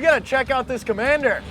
gotta check out this Commander.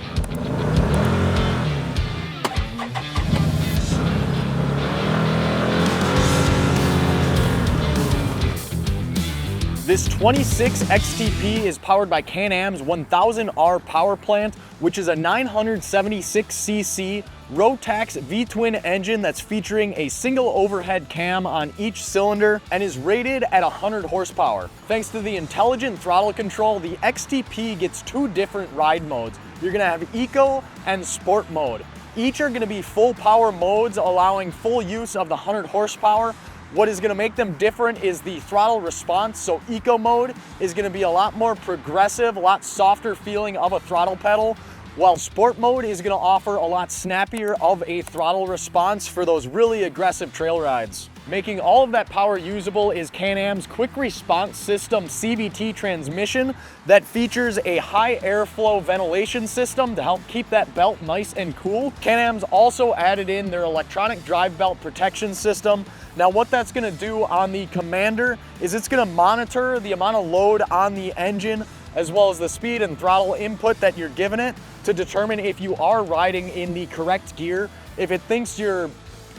This 26 XTP is powered by Can-Am's 1000R power plant, which is a 976cc Rotax V-twin engine that's featuring a single overhead cam on each cylinder and is rated at 100 horsepower. Thanks to the intelligent throttle control, the XTP gets two different ride modes. You're gonna have Eco and Sport mode. Each are gonna be full power modes, allowing full use of the 100 horsepower. What is gonna make them different is the throttle response. So Eco mode is gonna be a lot more progressive, a lot softer feeling of a throttle pedal, while Sport mode is gonna offer a lot snappier of a throttle response for those really aggressive trail rides. Making all of that power usable is Can-Am's Quick Response System CVT transmission that features a high airflow ventilation system to help keep that belt nice and cool. Can-Am's also added in their electronic drive belt protection system. Now what that's gonna do on the Commander is it's gonna monitor the amount of load on the engine as well as the speed and throttle input that you're giving it to determine if you are riding in the correct gear. If it thinks you're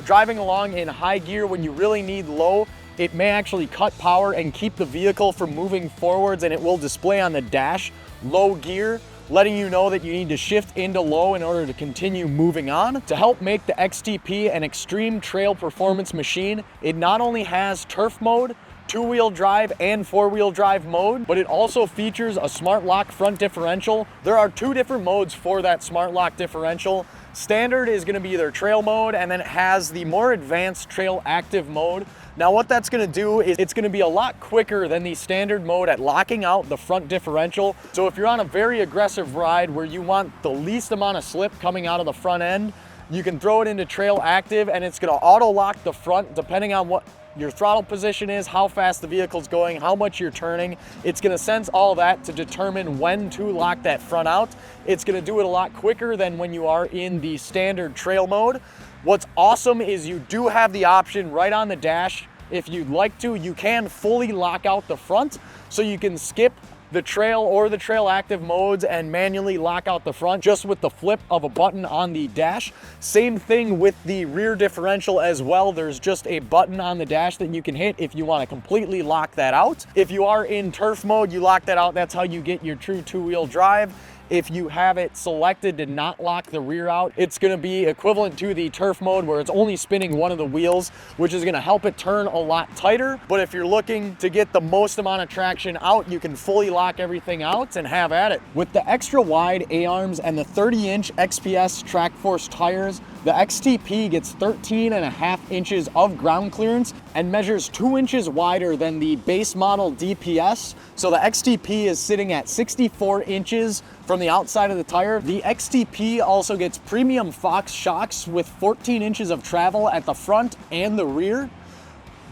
driving along in high gear when you really need low, it may actually cut power and keep the vehicle from moving forwards, and it will display on the dash low gear, letting you know that you need to shift into low in order to continue moving on. To help make the XTP an extreme trail performance machine, it not only has turf mode, two-wheel drive and four-wheel drive mode, but it also features a smart lock front differential. There are two different modes for that smart lock differential. Standard is gonna be their trail mode, and then it has the more advanced trail active mode. Now what that's gonna do is it's gonna be a lot quicker than the standard mode at locking out the front differential. So if you're on a very aggressive ride where you want the least amount of slip coming out of the front end, you can throw it into trail active and it's gonna auto lock the front depending on what your throttle position is, how fast the vehicle's going, how much you're turning. It's gonna sense all that to determine when to lock that front out. It's gonna do it a lot quicker than when you are in the standard trail mode. What's awesome is you do have the option right on the dash. If you'd like to, you can fully lock out the front, so you can skip the trail or the trail active modes and manually lock out the front just with the flip of a button on the dash. Same thing with the rear differential as well. There's just a button on the dash that you can hit if you want to completely lock that out. If you are in turf mode, you lock that out. That's how you get your true two-wheel drive. If you have it selected to not lock the rear out, it's gonna be equivalent to the turf mode where it's only spinning one of the wheels, which is gonna help it turn a lot tighter. But if you're looking to get the most amount of traction out, you can fully lock everything out and have at it. With the extra wide A-arms and the 30-inch XPS track force tires, the XTP gets 13.5 inches of ground clearance and measures 2 inches wider than the base model DPS. So the XTP is sitting at 64 inches from the outside of the tire. The XTP also gets premium Fox shocks with 14 inches of travel at the front and the rear.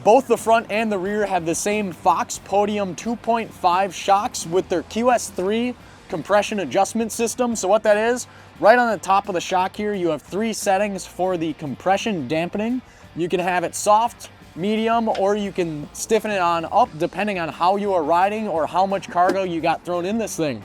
Both the front and the rear have the same Fox Podium 2.5 shocks with their QS3 compression adjustment system. So what that is, right on the top of the shock here, you have 3 settings for the compression dampening. You can have it soft, medium, or you can stiffen it on up depending on how you are riding or how much cargo you got thrown in this thing.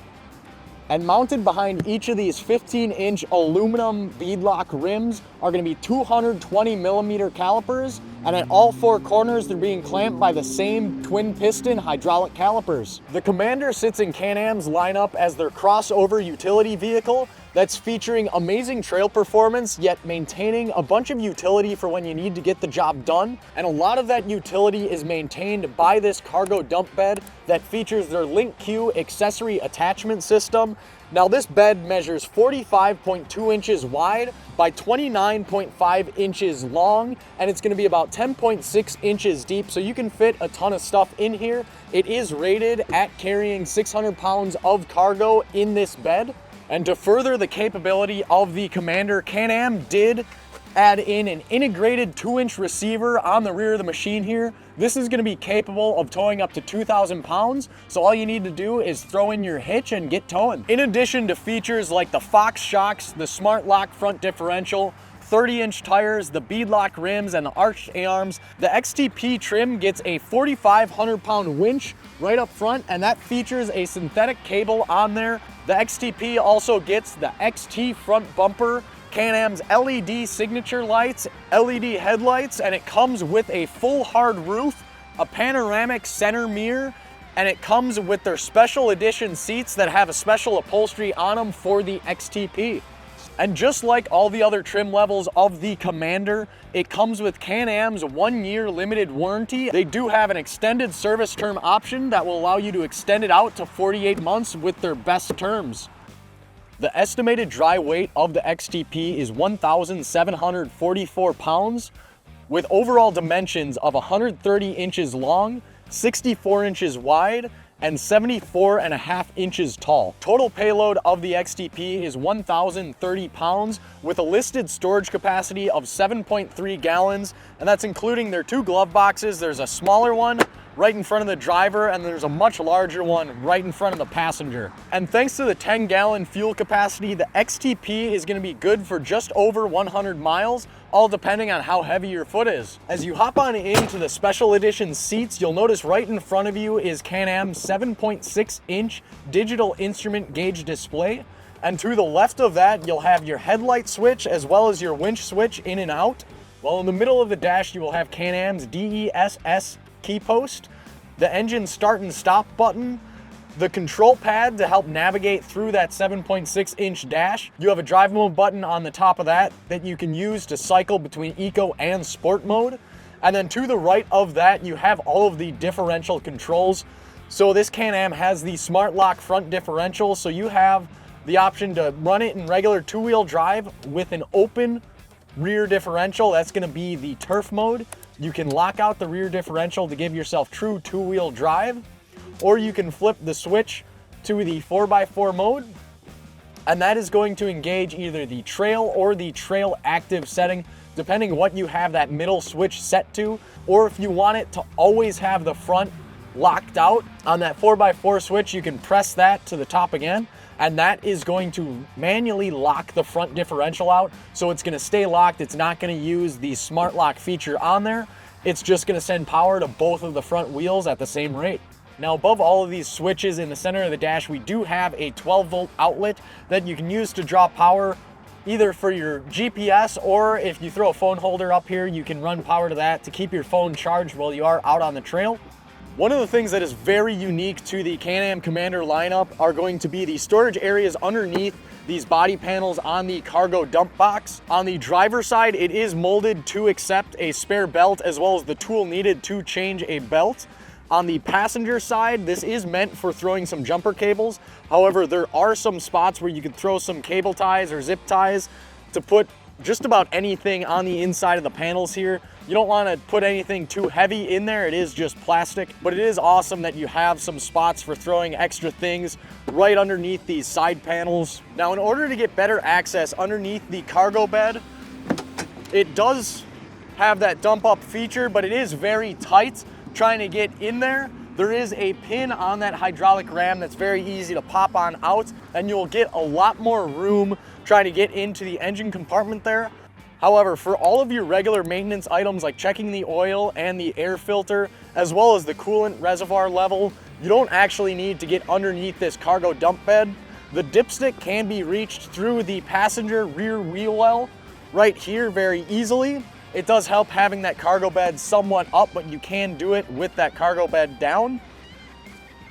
And mounted behind each of these 15-inch aluminum beadlock rims are gonna be 220 millimeter calipers, and at all 4 corners, they're being clamped by the same twin piston hydraulic calipers. The Commander sits in Can-Am's lineup as their crossover utility vehicle that's featuring amazing trail performance, yet maintaining a bunch of utility for when you need to get the job done. And a lot of that utility is maintained by this cargo dump bed that features their Link Q accessory attachment system. Now this bed measures 45.2 inches wide by 29.5 inches long, and it's gonna be about 10.6 inches deep, so you can fit a ton of stuff in here. It is rated at carrying 600 pounds of cargo in this bed. And to further the capability of the Commander, Can-Am did add in an integrated 2-inch receiver on the rear of the machine here. This is gonna be capable of towing up to 2,000 pounds, so all you need to do is throw in your hitch and get towing. In addition to features like the Fox shocks, the smart lock front differential, 30-inch tires, the beadlock rims, and the arched A-arms. The XTP trim gets a 4,500-pound winch right up front, and that features a synthetic cable on there. The XTP also gets the XT front bumper, Can-Am's LED signature lights, LED headlights, and it comes with a full hard roof, a panoramic center mirror, and it comes with their special edition seats that have a special upholstery on them for the XTP. And just like all the other trim levels of the Commander, it comes with Can-Am's 1-year limited warranty. They do have an extended service term option that will allow you to extend it out to 48 months with their best terms. The estimated dry weight of the XTP is 1,744 pounds, with overall dimensions of 130 inches long, 64 inches wide, and 74.5 inches tall. Total payload of the XTP is 1,030 pounds with a listed storage capacity of 7.3 gallons, and that's including their 2 glove boxes. There's a smaller one right in front of the driver, and there's a much larger one right in front of the passenger. And thanks to the 10-gallon fuel capacity, the XTP is gonna be good for just over 100 miles, all depending on how heavy your foot is. As you hop on into the special edition seats, you'll notice right in front of you is Can-Am's 7.6-inch digital instrument gauge display. And to the left of that, you'll have your headlight switch as well as your winch switch in and out. While in the middle of the dash, you will have Can-Am's DESS key post, the engine start and stop button, the control pad to help navigate through that 7.6-inch dash. You have a drive mode button on the top of that you can use to cycle between eco and sport mode. And then to the right of that, you have all of the differential controls. So this Can-Am has the smart lock front differential, so you have the option to run it in regular 2-wheel drive with an open rear differential. That's going to be the turf mode. You can lock out the rear differential to give yourself true 2-wheel drive, or you can flip the switch to the 4x4 mode, and that is going to engage either the trail or the trail active setting, depending what you have that middle switch set to. Or if you want it to always have the front locked out on that 4x4 switch, you can press that to the top again, and that is going to manually lock the front differential out. So it's going to stay locked. It's not going to use the smart lock feature on there. It's just going to send power to both of the front wheels at the same rate. Now, above all of these switches in the center of the dash, we do have a 12-volt outlet that you can use to draw power either for your GPS, or if you throw a phone holder up here, you can run power to that to keep your phone charged while you are out on the trail. One of the things that is very unique to the Can-Am Commander lineup are going to be the storage areas underneath these body panels on the cargo dump box. On the driver's side, it is molded to accept a spare belt as well as the tool needed to change a belt. On the passenger side, this is meant for throwing some jumper cables. However, there are some spots where you can throw some cable ties or zip ties to put just about anything on the inside of the panels here. You don't want to put anything too heavy in there. It is just plastic, but it is awesome that you have some spots for throwing extra things right underneath these side panels. Now, in order to get better access underneath the cargo bed, it does have that dump up feature, but it is very tight trying to get in there. There is a pin on that hydraulic ram that's very easy to pop on out, and you'll get a lot more room trying to get into the engine compartment there. However, for all of your regular maintenance items like checking the oil and the air filter, as well as the coolant reservoir level, you don't actually need to get underneath this cargo dump bed. The dipstick can be reached through the passenger rear wheel well right here very easily. It does help having that cargo bed somewhat up, but you can do it with that cargo bed down.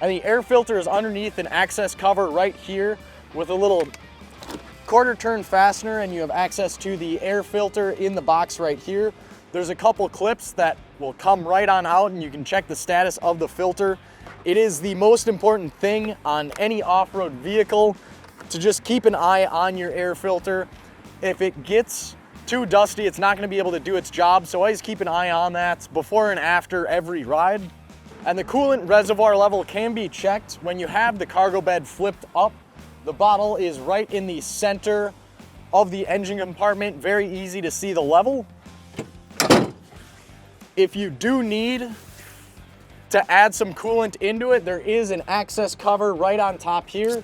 And the air filter is underneath an access cover right here with a little quarter turn fastener, and you have access to the air filter in the box right here. There's a couple clips that will come right on out, and you can check the status of the filter. It is the most important thing on any off-road vehicle to just keep an eye on your air filter. If it gets too dusty, it's not going to be able to do its job, so always keep an eye on that before and after every ride. And the coolant reservoir level can be checked when you have the cargo bed flipped up. The bottle is right in the center of the engine compartment, very easy to see the level. If you do need to add some coolant into it, there is an access cover right on top here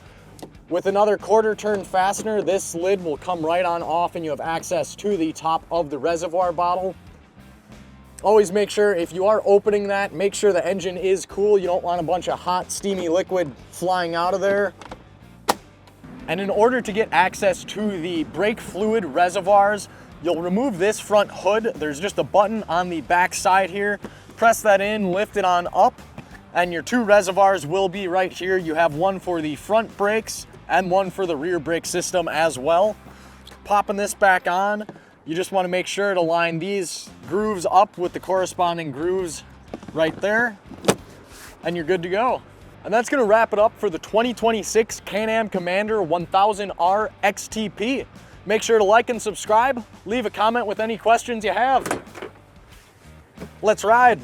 With another quarter turn fastener, this lid will come right on off and you have access to the top of the reservoir bottle. Always make sure if you are opening that, make sure the engine is cool. You don't want a bunch of hot, steamy liquid flying out of there. And in order to get access to the brake fluid reservoirs, you'll remove this front hood. There's just a button on the back side here. Press that in, lift it on up, and your two reservoirs will be right here. You have one for the front brakes and one for the rear brake system as well. Popping this back on, you just want to make sure to line these grooves up with the corresponding grooves right there, and you're good to go. And that's going to wrap it up for the 2026 Can-Am Commander 1000R XTP. Make sure to like and subscribe. Leave a comment with any questions you have. Let's ride.